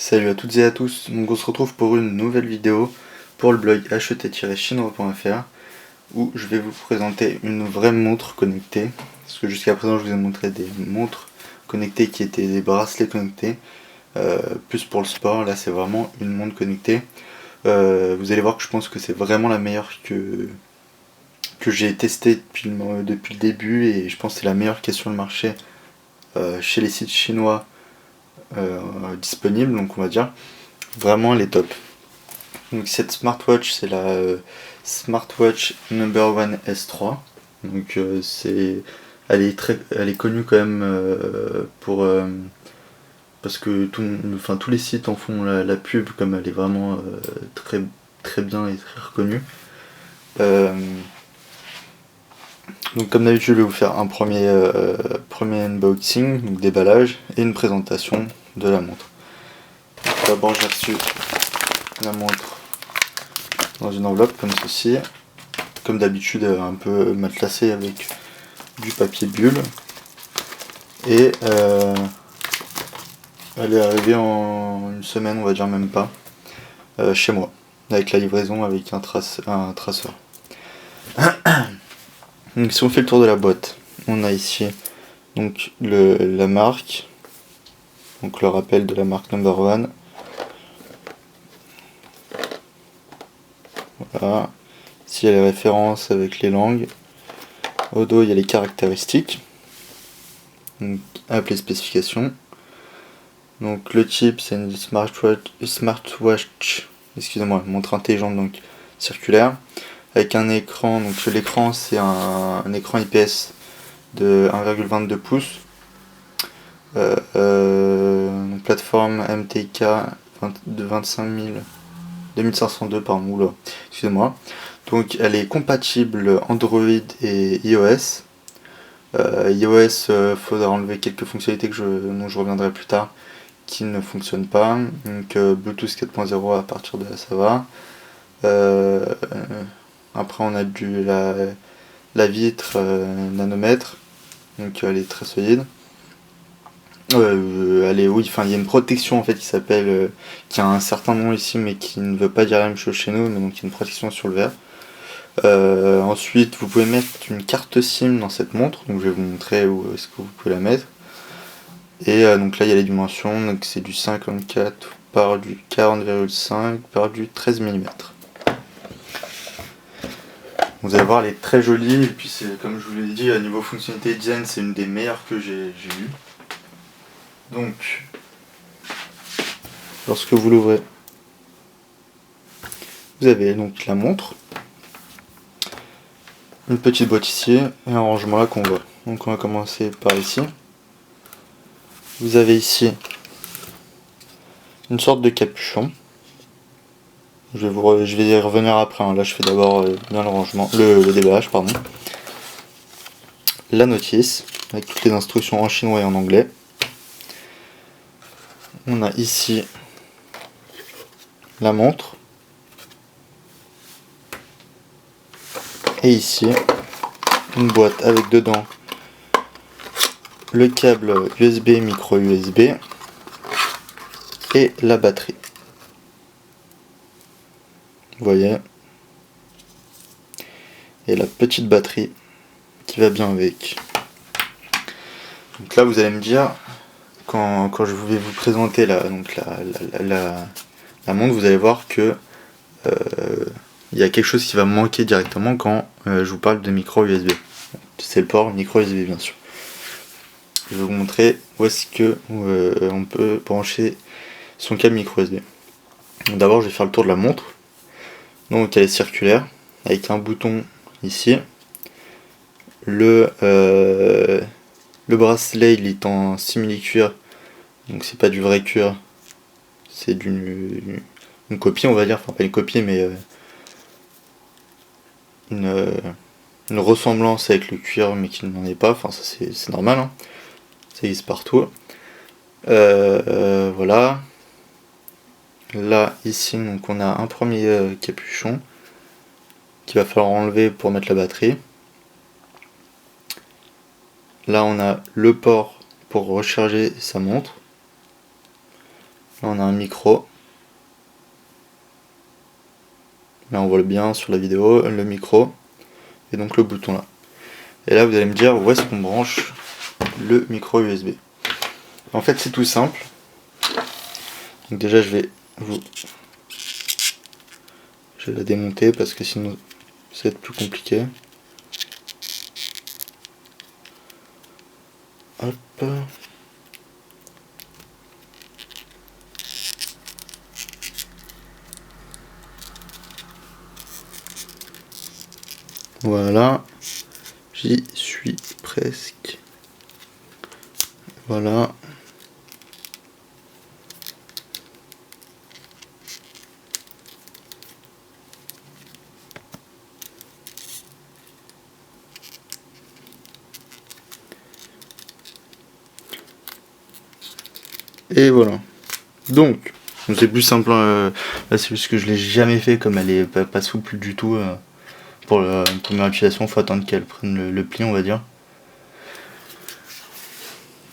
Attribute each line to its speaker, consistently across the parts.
Speaker 1: Salut à toutes et à tous, donc on se retrouve pour une nouvelle vidéo pour le blog acheter-chinois.fr où je vais vous présenter une vraie montre connectée, parce que jusqu'à présent je vous ai montré des montres connectées qui étaient des bracelets connectés, plus pour le sport. Là c'est vraiment une montre connectée. Vous allez voir que je pense que c'est vraiment la meilleure que j'ai testée depuis le début, et je pense que c'est la meilleure qui est sur le marché chez les sites chinois disponibles, donc on va dire. Vraiment, elle est top. Donc cette smartwatch, c'est la smartwatch No.1 S3. Donc elle est connue quand même pour parce que tous les sites en font la pub, comme elle est vraiment très très bien et très reconnue. Donc comme d'habitude, je vais vous faire un premier unboxing, donc déballage et une présentation de la montre. D'abord, j'ai reçu la montre dans une enveloppe comme ceci, comme d'habitude un peu matelassée avec du papier bulle, et elle est arrivée en une semaine, on va dire, même pas, chez moi, avec la livraison avec un traceur. Donc si on fait le tour de la boîte, on a ici donc la marque, donc le rappel de la marque No.1. Voilà. Ici il y a les références avec les langues. Au dos il y a les caractéristiques, donc avec les spécifications. Donc le chip, c'est une smartwatch, excusez-moi, montre intelligente, donc circulaire, avec un écran. Donc l'écran, c'est un écran IPS de 1,22 pouces, donc plateforme MTK de 2502, pardon, oula, excusez-moi. Donc elle est compatible Android et iOS. iOS, faudra enlever quelques fonctionnalités dont je reviendrai plus tard, qui ne fonctionne pas. Donc Bluetooth 4.0, à partir de là ça va. Après on a la vitre nanomètre, donc elle est très solide. Il y a une protection en fait qui a un certain nom ici, mais qui ne veut pas dire la même chose chez nous, mais donc il y a une protection sur le verre. Ensuite vous pouvez mettre une carte SIM dans cette montre, donc je vais vous montrer où est-ce que vous pouvez la mettre. Et donc là il y a les dimensions, donc c'est du 54 par du 40,5 par du 13 mm. Vous allez voir, elle est très jolie, et puis c'est, comme je vous l'ai dit, à niveau fonctionnalité et design, c'est une des meilleures que j'ai eues. Donc lorsque vous l'ouvrez, vous avez donc la montre, une petite boîte ici et un rangement là qu'on voit. Donc on va commencer par ici. Vous avez ici une sorte de capuchon. Je vais y revenir après, hein. Là je fais d'abord bien le rangement, le déballage, pardon. La notice avec toutes les instructions en chinois et en anglais. On a ici la montre. Et ici une boîte avec dedans le câble USB, micro USB et la batterie. Vous voyez, et la petite batterie qui va bien avec. Donc là vous allez me dire, quand je vais vous présenter la montre, vous allez voir que il y a quelque chose qui va me manquer directement quand je vous parle de micro USB. C'est le port micro USB, bien sûr. Je vais vous montrer où est-ce que on peut brancher son câble micro USB. D'abord je vais faire le tour de la montre. Donc elle est circulaire avec un bouton ici. Le bracelet il est en simili-cuir, donc c'est pas du vrai cuir, c'est une copie, on va dire, enfin pas une copie, mais une ressemblance avec le cuir, mais qui n'en est pas. Enfin ça c'est normal, hein. Ça existe partout. Voilà. Là ici donc on a un premier capuchon qu'il va falloir enlever pour mettre la batterie. Là on a le port pour recharger sa montre. Là on a un micro. Là on voit bien sur la vidéo, le micro. Et donc le bouton là. Et là vous allez me dire où est-ce qu'on branche le micro USB. En fait c'est tout simple. Donc déjà je vais la démonter parce que sinon ça va être plus compliqué. Hop. Voilà. J'y suis presque. Voilà. Et voilà. Donc, c'est plus simple. Là, c'est juste que je l'ai jamais fait, comme elle est pas souple du tout. Pour la première utilisation, faut attendre qu'elle prenne le pli, on va dire.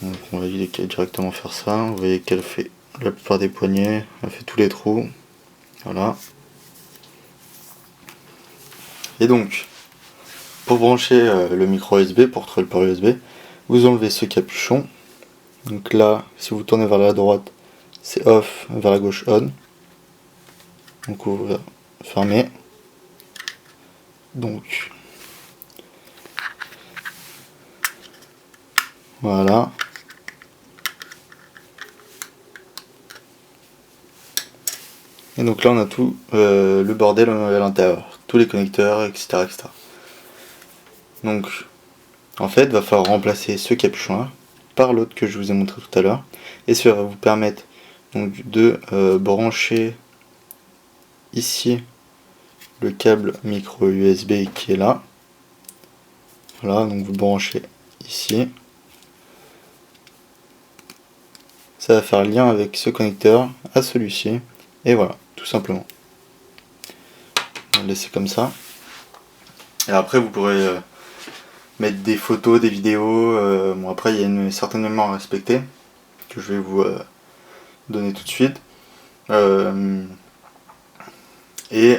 Speaker 1: Donc, on va directement faire ça. Vous voyez qu'elle fait la plupart des poignets, elle fait tous les trous. Voilà. Et donc, pour brancher le micro USB, pour trouver le port USB, vous enlevez ce capuchon. Donc là, si vous tournez vers la droite, c'est off, vers la gauche on. Donc ouvrir, fermer. Donc voilà. Et donc là on a tout le bordel à l'intérieur, tous les connecteurs, etc., etc. Donc en fait, il va falloir remplacer ce capuchon là par l'autre que je vous ai montré tout à l'heure. Et ça va vous permettre donc de brancher ici le câble micro USB qui est là. Voilà, donc vous branchez ici. Ça va faire lien avec ce connecteur à celui-ci. Et voilà, tout simplement. On va le laisser comme ça. Et après vous pourrez mettre des photos, des vidéos. Bon après il y a une certaine mémoire à respecter que je vais vous donner tout de suite. Et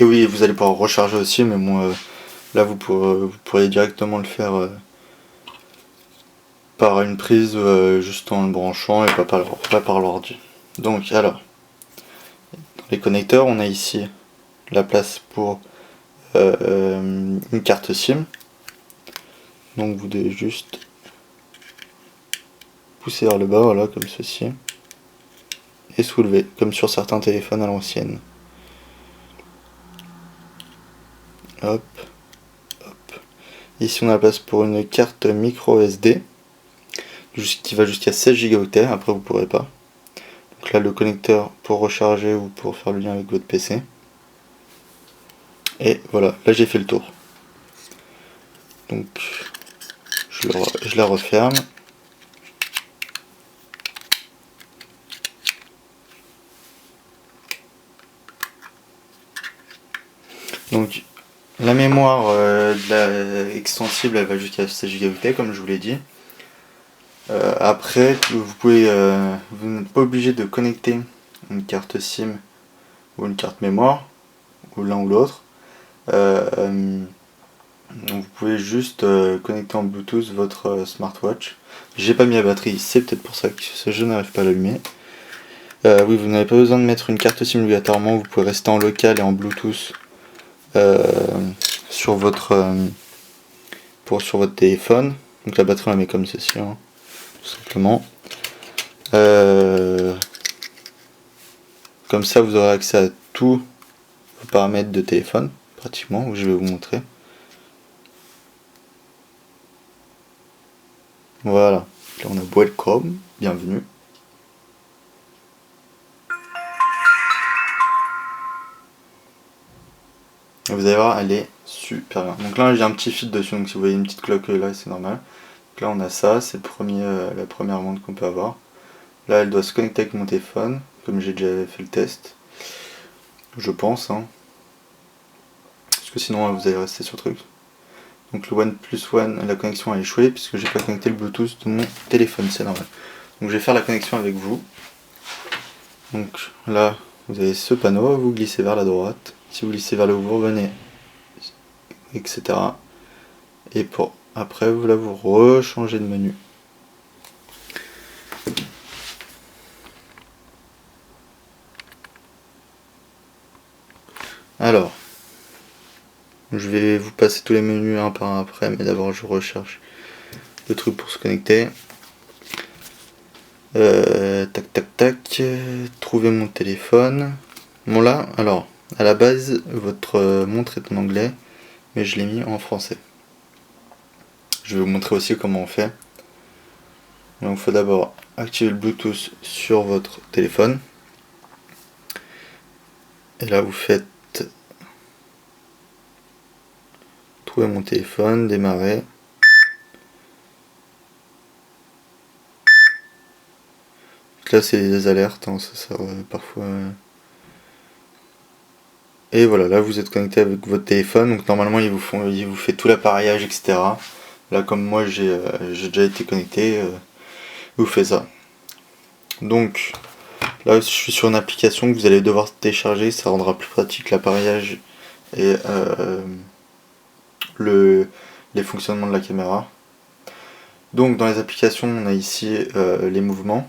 Speaker 1: oui, vous allez pouvoir recharger aussi, mais bon, là vous pourrez directement le faire par une prise juste en le branchant et pas par l'ordi. Donc alors, dans les connecteurs, on a ici la place pour une carte SIM. Donc vous devez juste pousser vers le bas, voilà, comme ceci, et soulever, comme sur certains téléphones à l'ancienne. Hop, hop. Ici on a la place pour une carte micro SD qui va jusqu'à 16 Go. Après vous pourrez pas. Donc là le connecteur pour recharger ou pour faire le lien avec votre PC. Et voilà, là j'ai fait le tour. Donc je la referme. Donc la mémoire extensible elle va jusqu'à 16 Go comme je vous l'ai dit. Après vous n'êtes pas obligé de connecter une carte SIM ou une carte mémoire ou l'un ou l'autre. Donc vous pouvez juste connecter en Bluetooth votre smartwatch. J'ai pas mis la batterie, c'est peut-être pour ça que je n'arrive pas à l'allumer. Oui, vous n'avez pas besoin de mettre une carte SIM obligatoirement, vous pouvez rester en local et en Bluetooth sur votre téléphone. Donc la batterie on la met comme ceci, hein, tout simplement. Comme ça vous aurez accès à tous vos paramètres de téléphone, pratiquement, je vais vous montrer. Voilà, là on a welcome, bienvenue. Et vous allez voir, elle est super bien. Donc là j'ai un petit fil dessus, donc si vous voyez une petite cloque là, c'est normal. Donc là on a ça, c'est la première montre qu'on peut avoir. Là elle doit se connecter avec mon téléphone, comme j'ai déjà fait le test. Je pense, hein. Parce que sinon vous allez rester sur le truc. Donc le OnePlus One, la connexion a échoué puisque j'ai pas connecté le Bluetooth de mon téléphone, c'est normal. Donc je vais faire la connexion avec vous. Donc là, vous avez ce panneau, vous glissez vers la droite. Si vous glissez vers le haut, vous revenez, etc. Et pour après, vous rechangez de menu. Alors, je vais vous passer tous les menus un par un après, mais d'abord je recherche le truc pour se connecter. Tac tac tac, trouver mon téléphone. Bon là, alors, à la base, votre montre est en anglais, mais je l'ai mis en français. Je vais vous montrer aussi comment on fait. Donc il faut d'abord activer le Bluetooth sur votre téléphone. Et là vous faites trouver mon téléphone, démarrer. Donc là c'est des alertes, hein, ça sert parfois. Et voilà, là vous êtes connecté avec votre téléphone, donc normalement il vous fait tout l'appareillage, etc. Là comme moi j'ai déjà été connecté, il vous fait ça. Donc là je suis sur une application que vous allez devoir télécharger, ça rendra plus pratique l'appareillage et les fonctionnements de la caméra. Donc dans les applications on a ici les mouvements.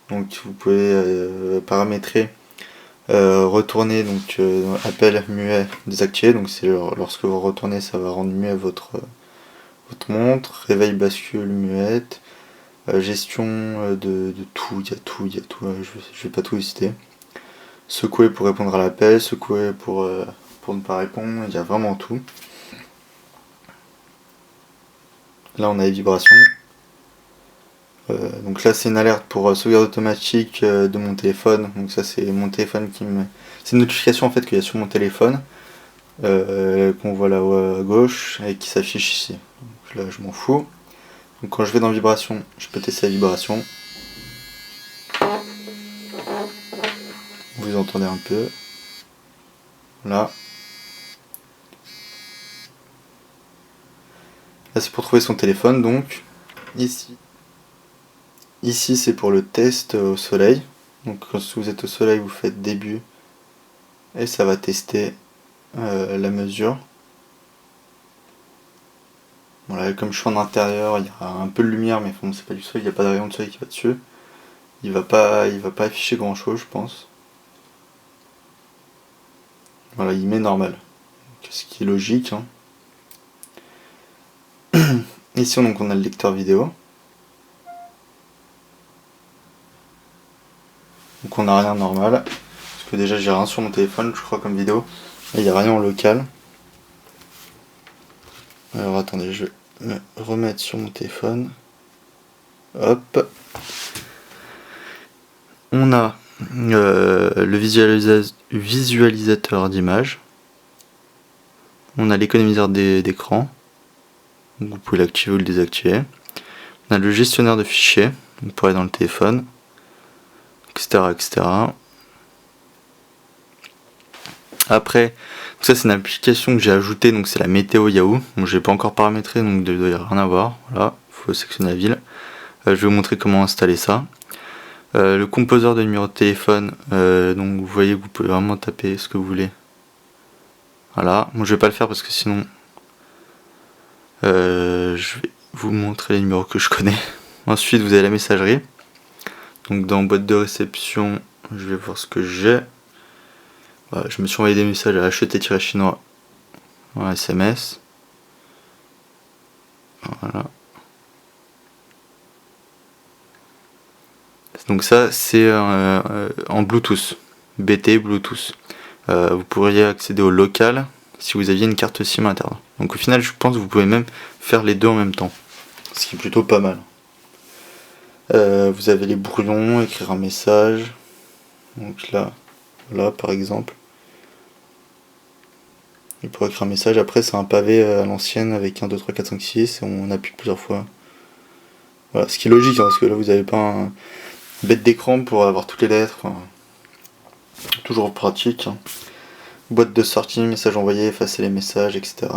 Speaker 1: Donc vous pouvez paramétrer retourner, donc appel muet désactivé, donc c'est lorsque vous retournez ça va rendre muet votre montre, réveil bascule muette, gestion de tout, il y a tout, je vais pas tout citer. Secouer pour répondre à l'appel, secouer pour ne pas répondre, il y a vraiment tout. Là on a les vibrations. Donc là c'est une alerte pour sauvegarde automatique de mon téléphone. Donc ça c'est mon téléphone qui me... C'est une notification en fait qu'il y a sur mon téléphone. Qu'on voit là-haut à gauche et qui s'affiche ici. Donc là je m'en fous. Donc quand je vais dans vibration, je peux tester la vibration. Vous entendez un peu. Là. Là c'est pour trouver son téléphone donc. Ici. Ici c'est pour le test au soleil. Donc quand vous êtes au soleil vous faites début. Et ça va tester la mesure. Voilà, comme je suis en intérieur, il y a un peu de lumière, mais bon, c'est pas du soleil, il n'y a pas de rayon de soleil qui va dessus. Il va pas afficher grand chose, je pense. Voilà, il met normal. Ce qui est logique. Hein. Ici, donc, on a le lecteur vidéo. Donc on n'a rien normal. Parce que déjà, j'ai rien sur mon téléphone, je crois, comme vidéo. Et il n'y a rien en local. Alors attendez, je vais me remettre sur mon téléphone. Hop. On a le visualisateur d'image. On a l'économiseur d'écran. Vous pouvez l'activer ou le désactiver. On a le gestionnaire de fichiers. Pour aller dans le téléphone. Etc. etc. Après, ça c'est une application que j'ai ajoutée, donc c'est la météo Yahoo. Donc j'ai pas encore paramétré, donc il doit y rien à voir. Voilà, il faut sélectionner la ville. Je vais vous montrer comment installer ça. Le composeur de numéro de téléphone, donc vous voyez que vous pouvez vraiment taper ce que vous voulez. Voilà, moi je vais pas le faire parce que sinon je vais vous montrer les numéros que je connais. Ensuite vous avez la messagerie. Donc dans boîte de réception, je vais voir ce que j'ai. Voilà, je me suis envoyé des messages à acheter-chinois en SMS. Voilà. Donc ça c'est en Bluetooth, BT Bluetooth. Vous pourriez accéder au local si vous aviez une carte SIM interne. Donc au final je pense que vous pouvez même faire les deux en même temps, ce qui est plutôt pas mal. Vous avez les brouillons, écrire un message. Donc là, voilà par exemple. Et pour écrire un message, après c'est un pavé à l'ancienne avec 1, 2, 3, 4, 5, 6 et on appuie plusieurs fois. Voilà, ce qui est logique hein, parce que là vous n'avez pas un bête d'écran pour avoir toutes les lettres. Enfin, toujours pratique. Hein. Boîte de sortie, message envoyé, effacer les messages, etc.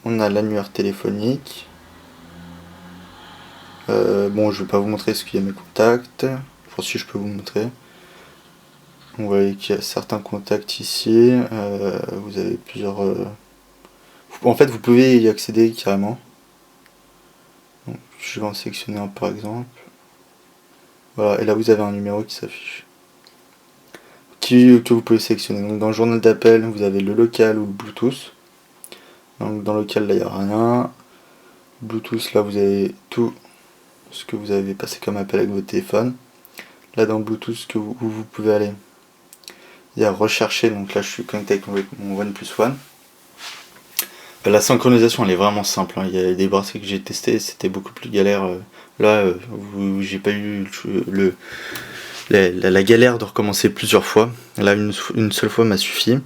Speaker 1: On a l'annuaire téléphonique. Bon, je vais pas vous montrer ce qu'il y a mes contacts. Enfin, si je peux vous montrer. Vous voyez qu'il y a certains contacts ici. Vous avez plusieurs. En fait, vous pouvez y accéder carrément. Donc, je vais en sélectionner un par exemple. Voilà, et là vous avez un numéro qui s'affiche. Que vous pouvez sélectionner. Donc dans le journal d'appel, vous avez le local ou le Bluetooth. Donc dans le local, là il n'y a rien. Bluetooth, là vous avez tout ce que vous avez passé comme appel avec votre téléphone. Là dans Bluetooth, où vous pouvez aller, il y a rechercher. Donc là je suis connecté avec mon OnePlus One. La synchronisation elle est vraiment simple, hein. Il y a des bracelets que j'ai testé, c'était beaucoup plus galère. Là, j'ai pas eu la galère de recommencer plusieurs fois. Là, une seule fois m'a suffi.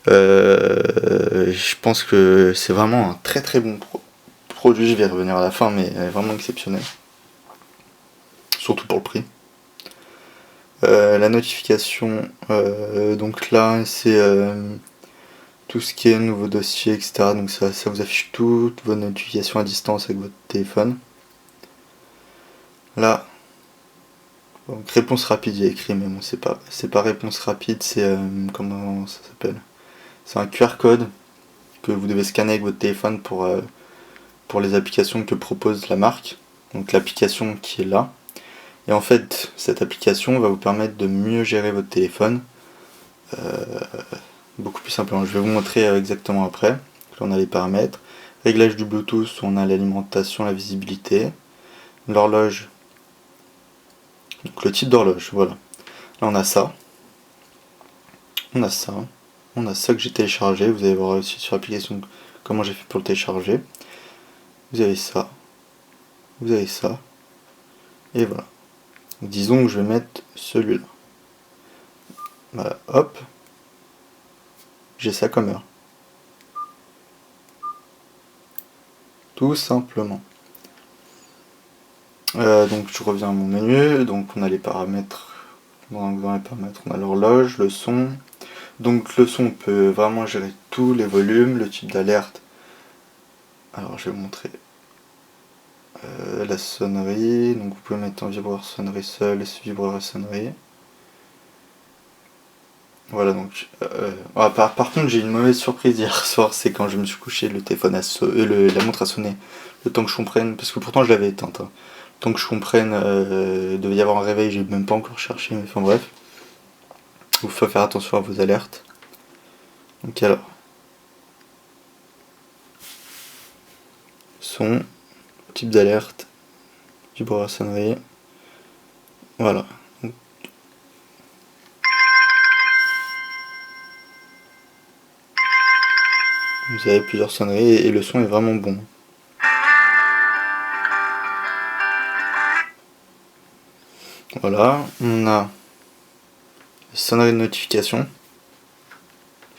Speaker 1: Je pense que c'est vraiment un très très bon produit. Je vais y revenir à la fin, mais vraiment exceptionnel. Surtout pour le prix. La notification, donc là, c'est tout ce qui est nouveau dossier, etc. Donc ça vous affiche toutes vos notifications à distance avec votre téléphone. Là, donc réponse rapide, il y a écrit, mais bon, c'est pas réponse rapide, c'est comment ça s'appelle? C'est un QR code que vous devez scanner avec votre téléphone pour les applications que propose la marque. Donc l'application qui est là. Et en fait, cette application va vous permettre de mieux gérer votre téléphone. Beaucoup plus simplement. Je vais vous montrer exactement après. Là, on a les paramètres. Réglage du Bluetooth, on a l'alimentation, la visibilité. L'horloge. Donc le type d'horloge, voilà. Là on a ça. On a ça. On a ça que j'ai téléchargé. Vous allez voir aussi sur l'application comment j'ai fait pour le télécharger. Vous avez ça. Vous avez ça. Et voilà. Disons que je vais mettre celui-là. Voilà, hop. J'ai ça comme heure. Tout simplement. Donc je reviens à mon menu. Donc on a les paramètres. Dans les paramètres, on a l'horloge, le son. Donc le son, on peut vraiment gérer tous les volumes, le type d'alerte. Alors je vais vous montrer la sonnerie. Donc vous pouvez mettre en vibreur sonnerie seul et vibreur sonnerie. Voilà, donc par contre j'ai une mauvaise surprise hier soir, c'est quand je me suis couché, le téléphone la montre a sonné, le temps que je comprenne, parce que pourtant je l'avais éteinte, hein. Le temps que je comprenne, devait y avoir un réveil, j'ai même pas encore cherché, mais enfin bref. Il faut faire attention à vos alertes. Donc alors, son, type d'alerte, vibreur sonnerie, voilà. Vous avez plusieurs sonneries et le son est vraiment bon. Voilà, on a sonnerie de notification.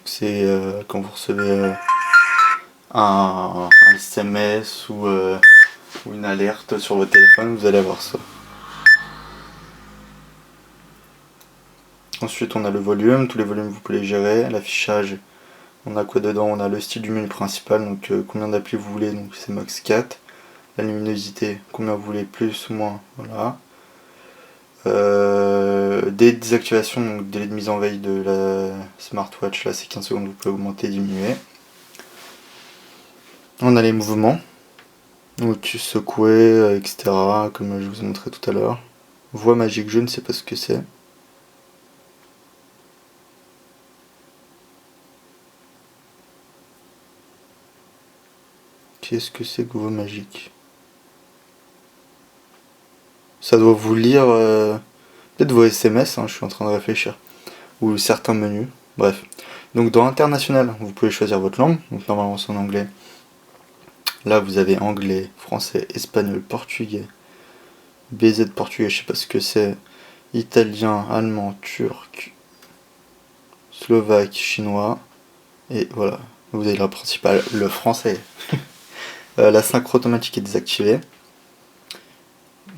Speaker 1: C'est quand vous recevez un SMS ou une alerte sur votre téléphone, vous allez avoir ça. Ensuite on a le volume, tous les volumes vous pouvez les gérer, l'affichage, on a quoi dedans, on a le style du menu principal, donc combien d'applis vous voulez, donc c'est max 4. La luminosité, combien vous voulez, plus ou moins, voilà. Des désactivations, donc délai de mise en veille de la smartwatch, là c'est 15 secondes, vous pouvez augmenter, diminuer. On a les mouvements, donc secouer, etc. comme je vous ai montré tout à l'heure. Voix magique, je ne sais pas ce que c'est. Qu'est-ce que c'est que voix magique? Ça doit vous lire peut-être vos SMS, hein, je suis en train de réfléchir. Ou certains menus, bref. Donc dans international, vous pouvez choisir votre langue, donc normalement c'est en anglais. Là vous avez anglais, français, espagnol, portugais, BZ portugais, je sais pas ce que c'est, italien, allemand, turc, slovaque, chinois, et voilà. Vous avez la principale, le français. La synchro automatique est désactivée.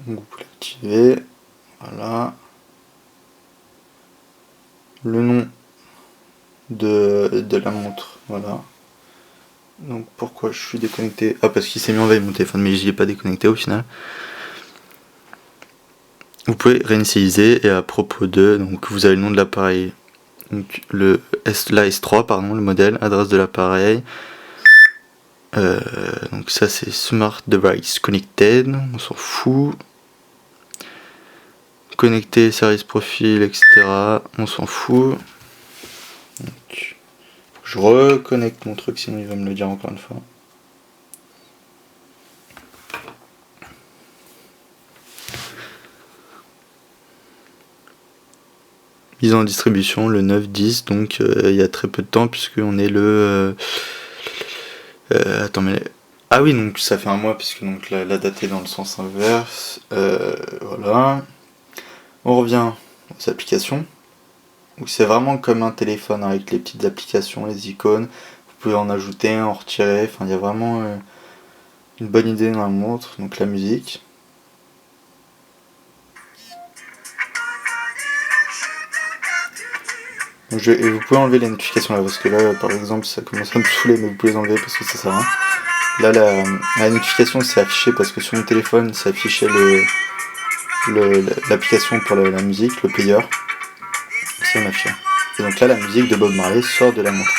Speaker 1: Donc vous pouvez l'activer. Voilà. Le nom de la montre. Voilà. Donc pourquoi je suis déconnecté? Ah, parce qu'il s'est mis en veille mon téléphone, mais j'y ai pas déconnecté au final. Vous pouvez réinitialiser, et à propos de, donc vous avez le nom de l'appareil, donc la S3 pardon, le modèle, adresse de l'appareil. Donc ça c'est Smart Device Connected, on s'en fout. Connecter, service profil, etc. On s'en fout. Donc, je reconnecte mon truc, sinon il va me le dire encore une fois. Mise en distribution le 9-10, donc il y a très peu de temps puisqu'on est le... attends, mais... Ah oui, donc ça fait un mois puisque donc, la date est dans le sens inverse. Voilà. On revient aux applications. Donc c'est vraiment comme un téléphone avec les petites applications, les icônes. Vous pouvez en ajouter, en retirer. Enfin, il y a vraiment une bonne idée dans la montre. Donc la musique. Donc, et vous pouvez enlever les notifications là parce que là par exemple ça commence à me saouler, mais vous pouvez les enlever parce que ça sert à rien. Là la notification c'est affiché parce que sur mon téléphone c'est affiché l'application pour la musique, le player. Ça m'affiche. Et donc là la musique de Bob Marley sort de la montre.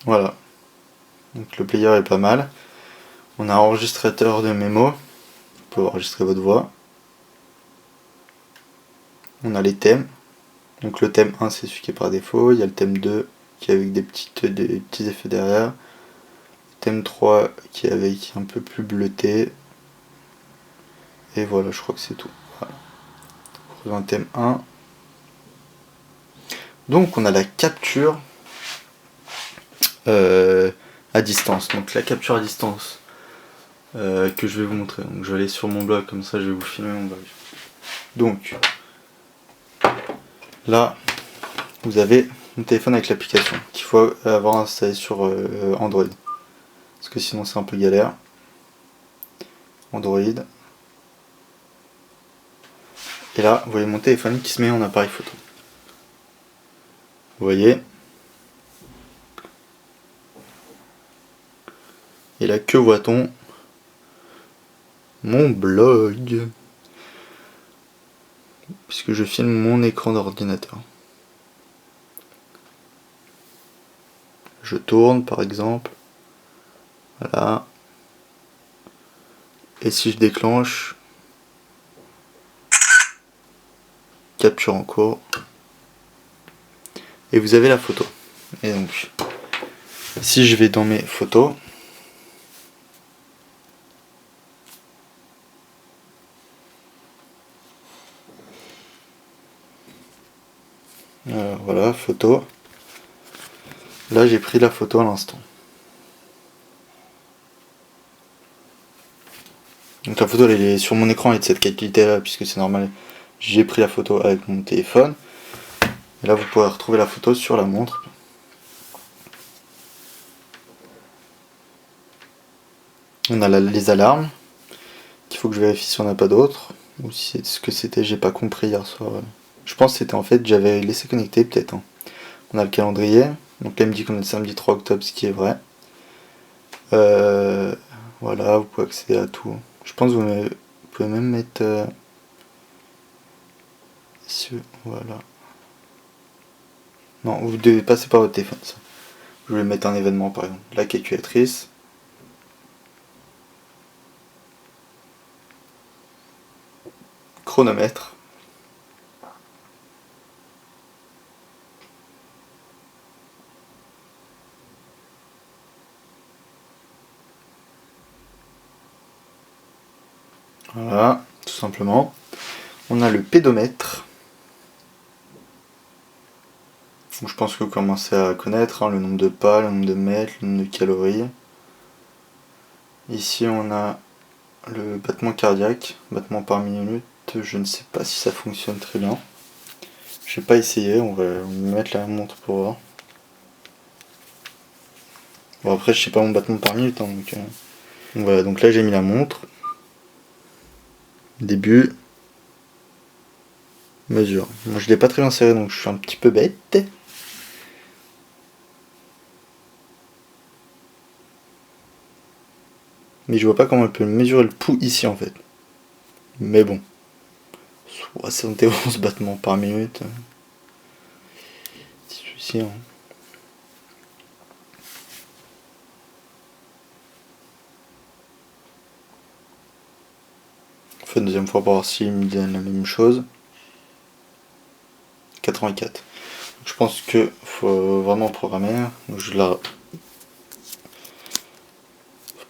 Speaker 1: Voilà. Donc le player est pas mal. On a un enregistrateur de mémo. Vous pouvez enregistrer votre voix. On a les thèmes. Donc le thème 1 c'est celui qui est par défaut. Il y a le thème 2 qui est avec des petits effets derrière. Le thème 3 qui est avec un peu plus bleuté. Et voilà, je crois que c'est tout. Voilà. Un thème 1. Donc on a la capture à distance. Donc la capture à distance que je vais vous montrer. Donc je vais aller sur mon blog, comme ça je vais vous filmer mon blog. Donc là vous avez mon téléphone avec l'application qu'il faut avoir installé sur Android. Parce que sinon c'est un peu galère. Android. Et là vous voyez mon téléphone qui se met en appareil photo. Vous voyez. Et là que voit-on? Mon blog. Puisque je filme mon écran d'ordinateur. Je tourne par exemple. Voilà. Et si je déclenche, capture en cours, et vous avez la photo. Et donc, si je vais dans mes photos, voilà, photo. Là, j'ai pris la photo à l'instant. Donc la photo elle est sur mon écran et de cette qualité là, puisque c'est normal, j'ai pris la photo avec mon téléphone. Et là vous pourrez retrouver la photo sur la montre. On a les alarmes, qu'il faut que je vérifie si on n'a pas d'autres. Ou si c'est ce que c'était, j'ai pas compris hier soir. Je pense que c'était en fait, j'avais laissé connecter peut-être. Hein. On a le calendrier, donc là il me dit qu'on est le samedi 3 octobre, ce qui est vrai. Voilà, vous pouvez accéder à tout. Je pense que vous pouvez même mettre... voilà. Non, vous devez passer par votre téléphone, ça. Je vais mettre un événement, par exemple. La calculatrice. Chronomètre. Voilà, tout simplement. On a le pédomètre. Je pense que vous commencez à connaître hein, le nombre de pas, le nombre de mètres, le nombre de calories. Ici on a le battement cardiaque, battement par minute. Je ne sais pas si ça fonctionne très bien. Je n'ai pas essayé, on va mettre la montre pour voir. Bon après je sais pas mon battement par minute, hein, donc voilà, donc là j'ai mis la montre. Début. Mesure. Moi je l'ai pas très bien serré donc je suis un petit peu bête. Mais je vois pas comment elle peut mesurer le pouls ici en fait. Mais bon. 71 battements par minute. C'est celui-ci. Hein. On fait une deuxième fois pour voir s'il me donne la même chose. 84. Donc, je pense que faut vraiment programmer. Donc, je la... Faut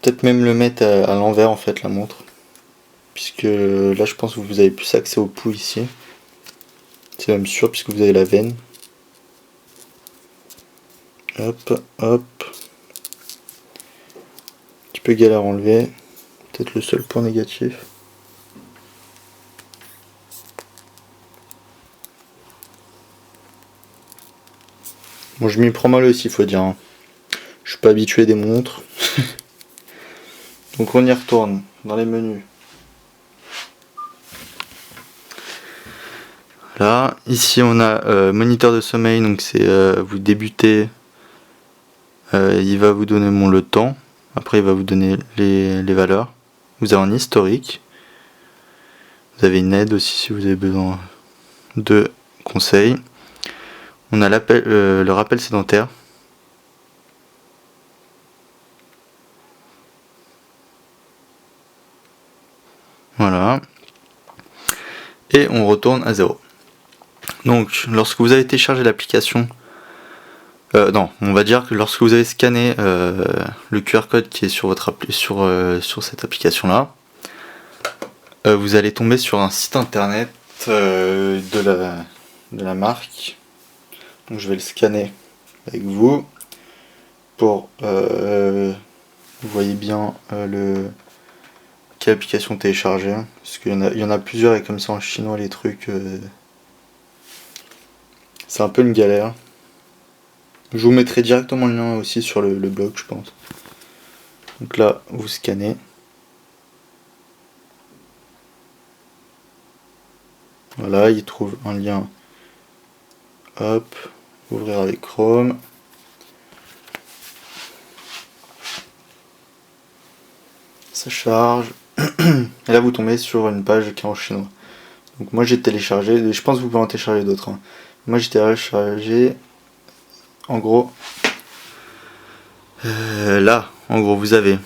Speaker 1: peut-être même le mettre à l'envers en fait la montre. Puisque là je pense que vous avez plus accès au pouls ici. C'est même sûr puisque vous avez la veine. Hop, hop. Un petit peu galère à enlever. Peut-être le seul point négatif. Bon, je m'y prends mal aussi, faut dire. Hein. Je suis pas habitué des montres. Donc on y retourne dans les menus. Là, ici on a moniteur de sommeil, donc c'est vous débutez, il va vous donner le temps, après il va vous donner les valeurs. Vous avez un historique, vous avez une aide aussi si vous avez besoin de conseils. On a le rappel sédentaire. Voilà. Et on retourne à 0. Donc lorsque vous avez téléchargé l'application, non, on va dire que lorsque vous avez scanné le QR code qui est sur votre sur cette application là, vous allez tomber sur un site internet de la marque. Donc je vais le scanner avec vous pour vous voyez bien quelle application télécharger, parce qu'il y en a plusieurs et comme ça en chinois les trucs c'est un peu une galère. Je vous mettrai directement le lien aussi sur le blog je pense. Donc là vous scannez. Voilà, il trouve un lien. Hop, ouvrir avec Chrome. Ça charge. Et là vous tombez sur une page qui est en chinois. Donc moi j'ai téléchargé, je pense que vous pouvez en télécharger d'autres. Hein. Moi j'ai téléchargé en gros là, en gros vous avez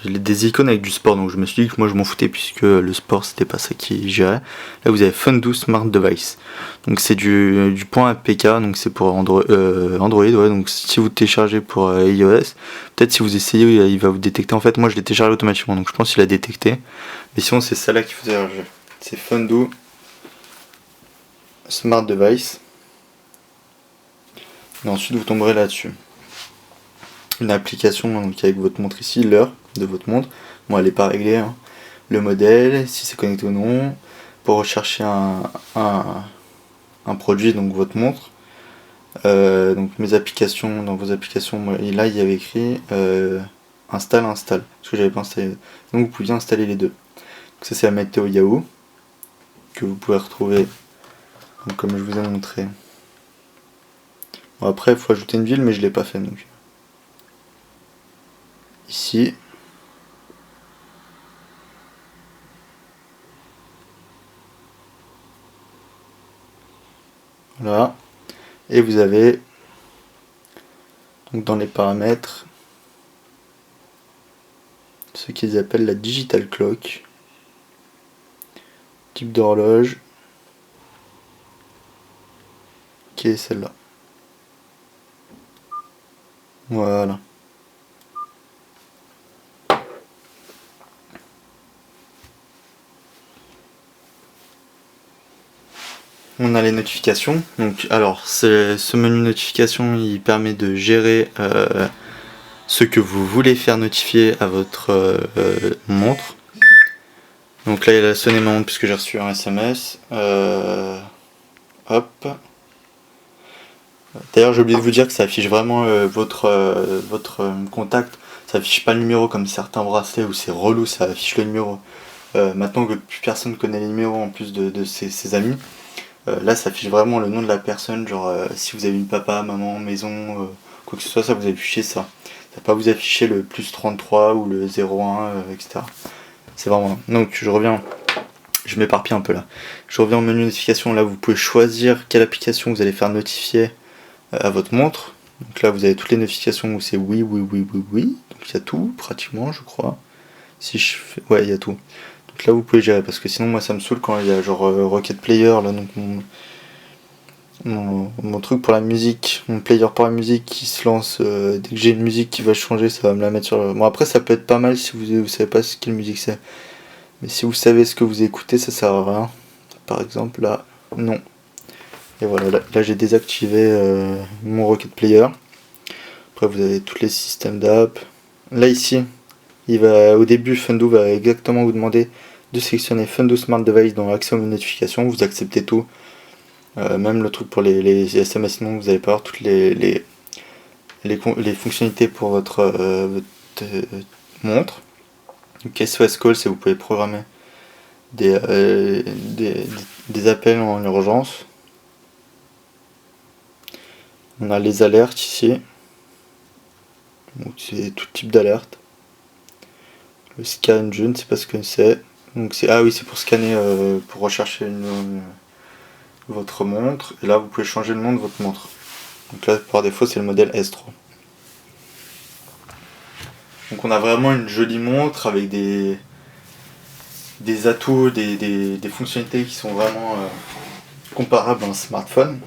Speaker 1: des icônes avec du sport, donc je me suis dit que moi je m'en foutais puisque le sport c'était pas ça qui gérait. Là vous avez Fundu Smart Device, donc c'est du point APK, donc c'est pour Android, ouais, donc si vous téléchargez pour iOS, peut-être si vous essayez il va vous détecter. En fait moi je l'ai téléchargé automatiquement, donc je pense qu'il a détecté, mais sinon c'est celle-là qu'il faut télécharger, c'est Fundu Smart Device, et ensuite vous tomberez là-dessus. Une application donc avec votre montre ici, l'heure de votre montre. Bon, elle n'est pas réglée. Hein. Le modèle, si c'est connecté ou non. Pour rechercher un produit, donc votre montre. Donc mes applications, dans vos applications, là il y avait écrit installe, parce que j'avais pas installé. Donc vous pouviez installer les deux. Donc ça c'est la météo Yahoo que vous pouvez retrouver donc, comme je vous ai montré. Bon, après il faut ajouter une ville, mais je l'ai pas fait donc. Ici. Voilà. Et vous avez donc dans les paramètres ce qu'ils appellent la digital clock. Type d'horloge. Qui est celle-là. Voilà. On a les notifications. Donc, alors, ce menu notification, il permet de gérer ce que vous voulez faire notifier à votre montre. Donc là, il a sonné ma montre puisque j'ai reçu un SMS. Hop. D'ailleurs, j'ai oublié de vous dire que ça affiche vraiment votre contact. Ça affiche pas le numéro comme certains bracelets où c'est relou, ça affiche le numéro. Maintenant que plus personne connaît les numéros en plus de ses amis, là ça affiche vraiment le nom de la personne. Genre si vous avez une papa, maman, maison, quoi que ce soit, ça vous affiche ça. Ça va pas vous afficher le plus 33 ou le 01, etc. C'est vraiment. Donc je reviens. Je m'éparpille un peu là. Je reviens au menu notification. Là, vous pouvez choisir quelle application vous allez faire notifier à votre montre. Donc là, vous avez toutes les notifications où c'est oui, oui, oui, oui, oui. Donc il y a tout, pratiquement, je crois. Si je fais. Ouais, il y a tout. Donc là, vous pouvez gérer. Parce que sinon, moi, ça me saoule quand il y a genre Rocket Player, là, donc mon truc pour la musique, mon player pour la musique qui se lance. Dès que j'ai une musique qui va changer, ça va me la mettre sur le. Bon, après, ça peut être pas mal si vous savez pas quelle musique c'est. Mais si vous savez ce que vous écoutez, ça sert à rien. Par exemple, là, non. Et voilà, là j'ai désactivé mon Rocket Player. Après, vous avez tous les systèmes d'app. Là, ici, au début, Fundo va exactement vous demander de sélectionner Fundo Smart Device dans l'accès aux notifications. Vous acceptez tout. Même le truc pour les SMS, sinon vous allez pas avoir toutes les fonctionnalités pour votre montre. Donc SOS Call, c'est vous pouvez programmer des, euh, des, des appels en urgence. On a les alertes ici. Donc c'est tout type d'alerte. Le scan, je ne sais pas ce que c'est. Donc oui, c'est pour scanner, pour rechercher votre montre. Et là, vous pouvez changer le nom de votre montre. Donc là, par défaut, c'est le modèle S3. Donc on a vraiment une jolie montre avec des atouts, des fonctionnalités qui sont vraiment comparables à un smartphone.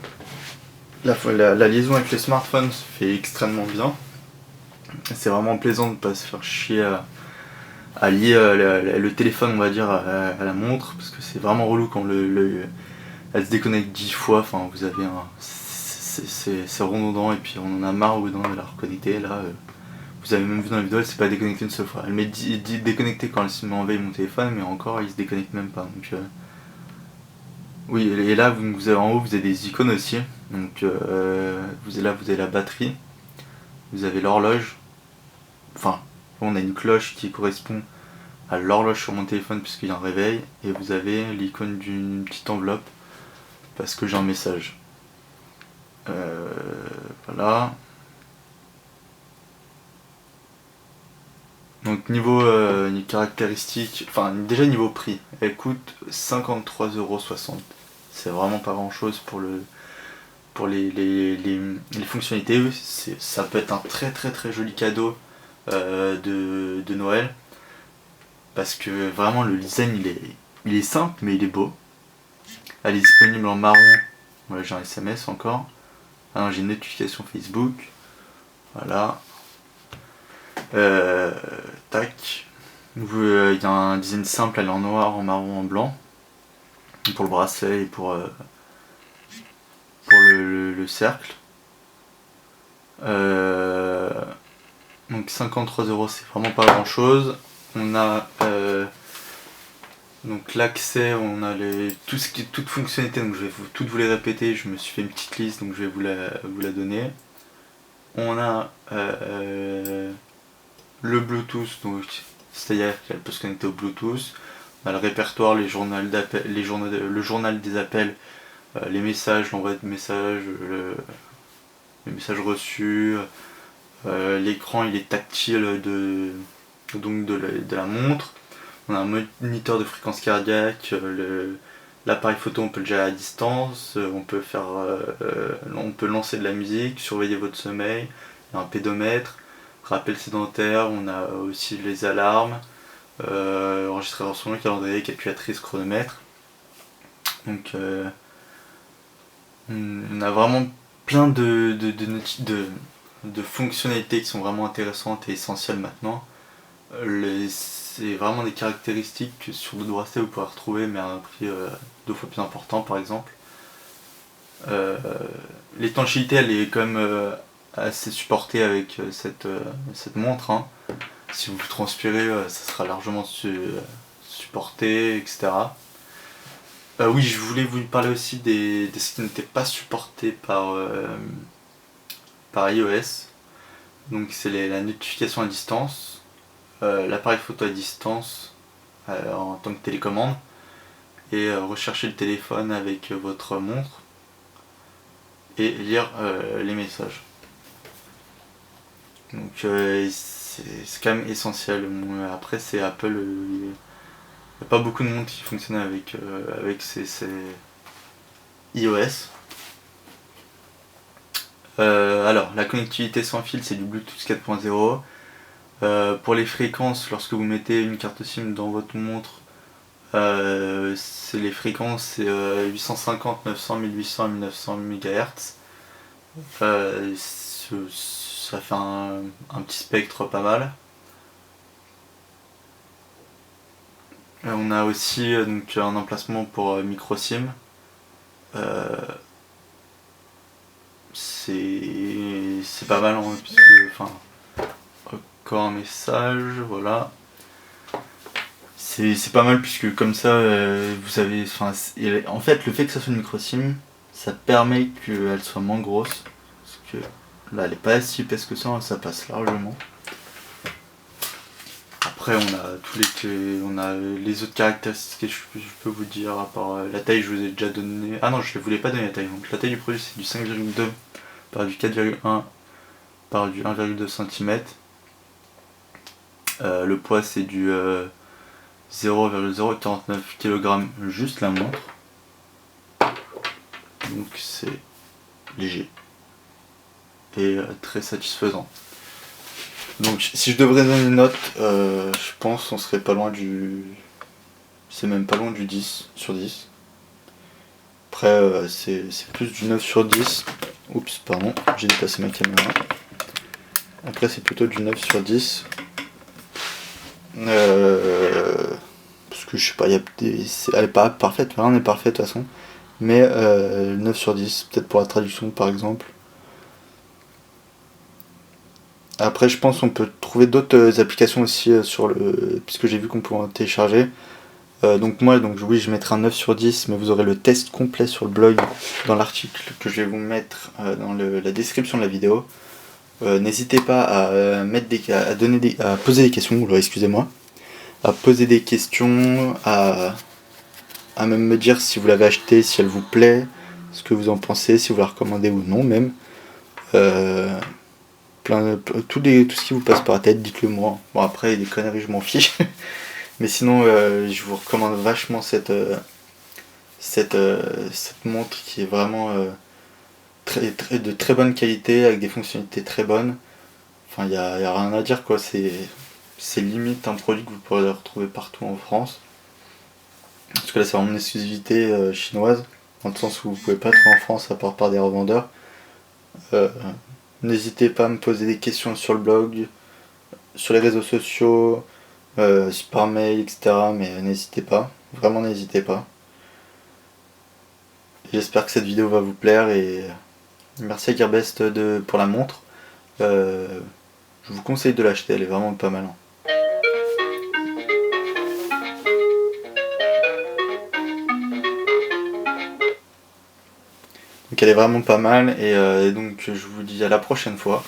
Speaker 1: La liaison avec le smartphone se fait extrêmement bien. C'est vraiment plaisant de ne pas se faire chier à lier le téléphone, on va dire, à la montre, parce que c'est vraiment relou quand elle se déconnecte 10 fois. Enfin, vous avez c'est redondant et puis on en a marre au bout d'un moment de la reconnecter. Là, vous avez même vu dans la vidéo, elle s'est pas déconnectée une seule fois. Elle m'est déconnectée quand elle se met en veille mon téléphone, mais encore, il se déconnecte même pas. Donc, oui, et là, vous avez en haut, vous avez des icônes aussi. Donc, vous avez la batterie, vous avez l'horloge. Enfin, on a une cloche qui correspond à l'horloge sur mon téléphone puisqu'il y a un réveil, et vous avez l'icône d'une petite enveloppe parce que j'ai un message. Voilà. Donc niveau caractéristiques, enfin déjà niveau prix, elle coûte 53,60€. C'est vraiment pas grand chose pour les fonctionnalités. Ça peut être un très très très joli cadeau de Noël. Parce que vraiment le design il est simple mais il est beau. Elle est disponible en marron. Voilà, j'ai un SMS encore. Ah non, j'ai une notification Facebook. Voilà. Tac. Il y a un design simple, elle est en noir, en marron, en blanc. Pour le bracelet et pour le cercle. Donc 53€, c'est vraiment pas grand chose. On a donc l'accès, on a toute fonctionnalité, donc je vais toutes vous les répéter, je me suis fait une petite liste, donc je vais vous la donner. On a le Bluetooth, donc c'est-à-dire qu'elle peut se connecter au Bluetooth. On a le répertoire, le journal des appels, les messages, l'envoi de messages, les messages reçus. L'écran il est tactile de la montre. On a un moniteur de fréquence cardiaque, l'appareil photo on peut le gérer à distance, on peut lancer de la musique, surveiller votre sommeil, il y a un pédomètre, rappel sédentaire, on a aussi les alarmes, enregistreur son calendrier, calculatrice, chronomètre. Donc on a vraiment plein de fonctionnalités qui sont vraiment intéressantes et essentielles maintenant. C'est vraiment des caractéristiques que sur d'autres bracelets vous pouvez retrouver, mais à un prix 2 fois plus important par exemple. L'étanchéité elle est quand même assez supportée avec cette montre. Hein. Si vous transpirez, ça sera largement supporté, etc. Oui, je voulais vous parler aussi des ce qui n'était pas supporté par par iOS. Donc c'est la notification à distance, l'appareil photo à distance en tant que télécommande, et rechercher le téléphone avec votre montre et lire les messages. Donc c'est quand même essentiel. Après c'est Apple, il n'y a pas beaucoup de montres qui fonctionnent avec ces iOS. Alors la connectivité sans fil, c'est du Bluetooth 4.0. Pour les fréquences, lorsque vous mettez une carte SIM dans votre montre, c'est les fréquences, c'est 850, 900, 1800 et 1900 MHz. Ça fait un petit spectre pas mal. On a aussi donc un emplacement pour micro SIM. C'est pas mal, hein, puisque encore un message, voilà. C'est pas mal puisque comme ça vous avez. En fait, le fait que ça soit une micro SIM, ça permet qu'elle soit moins grosse. Parce que là, elle est pas si épaisse que ça passe largement. Après, on a les autres caractéristiques que je peux vous dire, à part la taille, je vous ai déjà donné. Ah non, je ne voulais pas donner la taille. Donc la taille du produit, c'est du 5,2 par du 4,1 par du 1,2 cm. Le poids, c'est du 0,049 kg, juste la montre. Donc c'est léger et très satisfaisant. Donc si je devrais donner une note, je pense qu'on serait pas loin du... C'est même pas loin du 10 sur 10. Après c'est plus du 9 sur 10. Oups, pardon, j'ai déplacé ma caméra. Après c'est plutôt du 9 sur 10. Parce que je sais pas, elle est pas parfaite, rien n'est parfait de toute façon. Mais 9 sur 10, peut-être pour la traduction par exemple. Après je pense qu'on peut trouver d'autres applications aussi puisque j'ai vu qu'on pouvait en télécharger. Donc oui, je mettrai un 9 sur 10, mais vous aurez le test complet sur le blog dans l'article que je vais vous mettre dans la description de la vidéo. N'hésitez pas à poser des questions, excusez-moi, à poser des questions, à même me dire si vous l'avez acheté, si elle vous plaît, ce que vous en pensez, si vous la recommandez ou non même. Tout ce qui vous passe par la tête, dites-le moi. Bon, après des conneries, je m'en fiche. Mais sinon, je vous recommande vachement cette montre qui est vraiment de très bonne qualité, avec des fonctionnalités très bonnes. Enfin, il y a rien à dire, quoi. C'est limite un produit que vous pourrez retrouver partout en France. Parce que là, c'est vraiment une exclusivité chinoise, dans le sens où vous pouvez pas trouver en France à part par des revendeurs. N'hésitez pas à me poser des questions sur le blog, sur les réseaux sociaux, par mail, etc. Mais n'hésitez pas, vraiment n'hésitez pas. J'espère que cette vidéo va vous plaire et merci à Gearbest pour la montre. Je vous conseille de l'acheter, elle est vraiment pas mal. Donc elle est vraiment pas mal et donc je vous dis à la prochaine fois.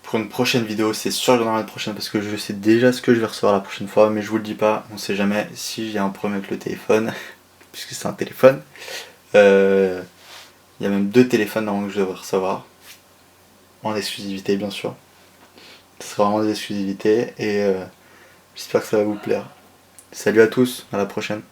Speaker 1: Pour une prochaine vidéo, c'est sûr que j'en aurai une prochaine parce que je sais déjà ce que je vais recevoir la prochaine fois, mais je vous le dis pas, on sait jamais si j'ai un problème avec le téléphone, puisque c'est un téléphone. Il y a même 2 téléphones normalement que je devrais recevoir, en exclusivité bien sûr. Ce sera vraiment des exclusivités et j'espère que ça va vous plaire. Salut à tous, à la prochaine.